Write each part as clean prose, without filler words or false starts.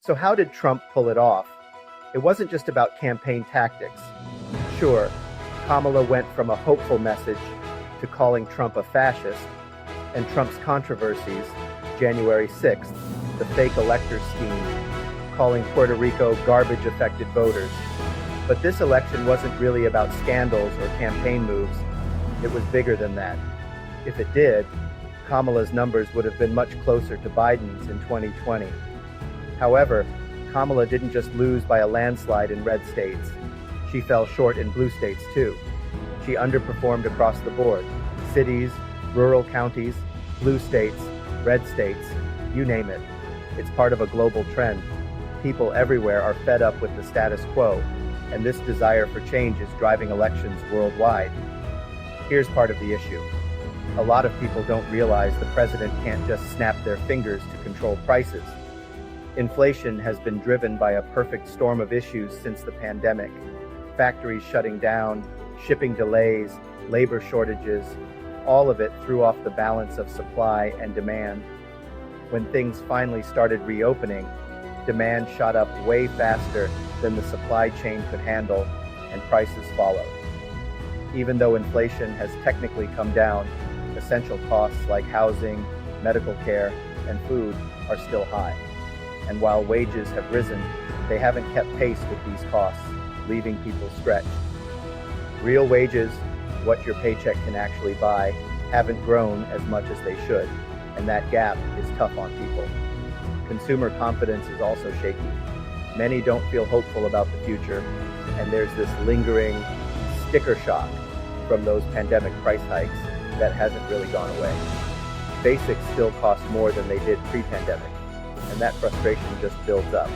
So how did Trump pull it off? It wasn't just about campaign tactics. Sure, Kamala went from a hopeful message to calling Trump a fascist, and Trump's controversies, January 6th, the fake elector scheme, calling Puerto Rico garbage-affected voters. But this election wasn't really about scandals or campaign moves. It was bigger than that. If it did, Kamala's numbers would have been much closer to Biden's in 2020. However, Kamala didn't just lose by a landslide in red states. She fell short in blue states too. She underperformed across the board. Cities, rural counties, blue states, red states, you name it. It's part of a global trend. People everywhere are fed up with the status quo, and this desire for change is driving elections worldwide. Here's part of the issue. A lot of people don't realize the president can't just snap their fingers to control prices. Inflation has been driven by a perfect storm of issues since the pandemic. Factories shutting down, shipping delays, labor shortages, all of it threw off the balance of supply and demand. When things finally started reopening, demand shot up way faster than the supply chain could handle, and prices followed. Even though inflation has technically come down, essential costs like housing, medical care, and food are still high. And while wages have risen, they haven't kept pace with these costs, leaving people stretched. Real wages, what your paycheck can actually buy, haven't grown as much as they should, and that gap is tough on people. Consumer confidence is also shaky. Many don't feel hopeful about the future, and there's this lingering sticker shock from those pandemic price hikes that hasn't really gone away. Basics still cost more than they did pre-pandemic, and that frustration just builds up.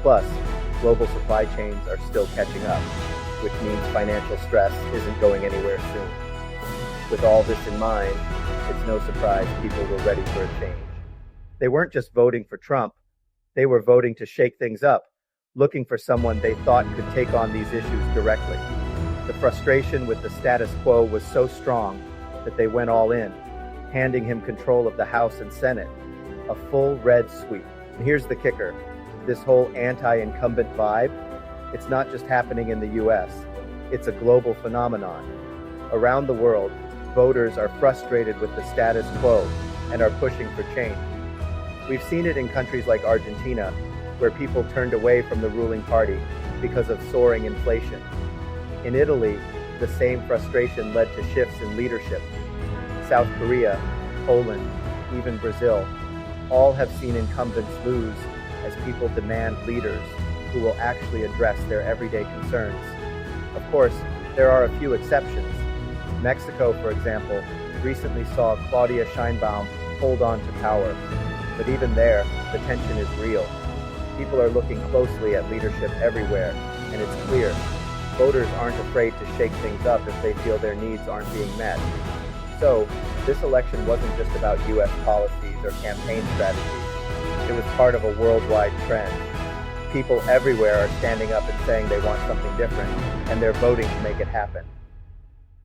Plus, global supply chains are still catching up, which means financial stress isn't going anywhere soon. With all this in mind, it's no surprise people were ready for a change. They weren't just voting for Trump, they were voting to shake things up, looking for someone they thought could take on these issues directly. The frustration with the status quo was so strong that they went all in, handing him control of the House and Senate, a full red sweep. And here's the kicker, this whole anti-incumbent vibe, it's not just happening in the US, it's a global phenomenon. Around the world, voters are frustrated with the status quo and are pushing for change. We've seen it in countries like Argentina, where people turned away from the ruling party because of soaring inflation. In Italy, the same frustration led to shifts in leadership. South Korea, Poland, even Brazil, all have seen incumbents lose as people demand leaders who will actually address their everyday concerns. Of course, there are a few exceptions. Mexico, for example, recently saw Claudia Sheinbaum hold on to power. But even there, the tension is real. People are looking closely at leadership everywhere, and it's clear. Voters aren't afraid to shake things up if they feel their needs aren't being met. So, this election wasn't just about US policies or campaign strategies. It was part of a worldwide trend. People everywhere are standing up and saying they want something different, and they're voting to make it happen.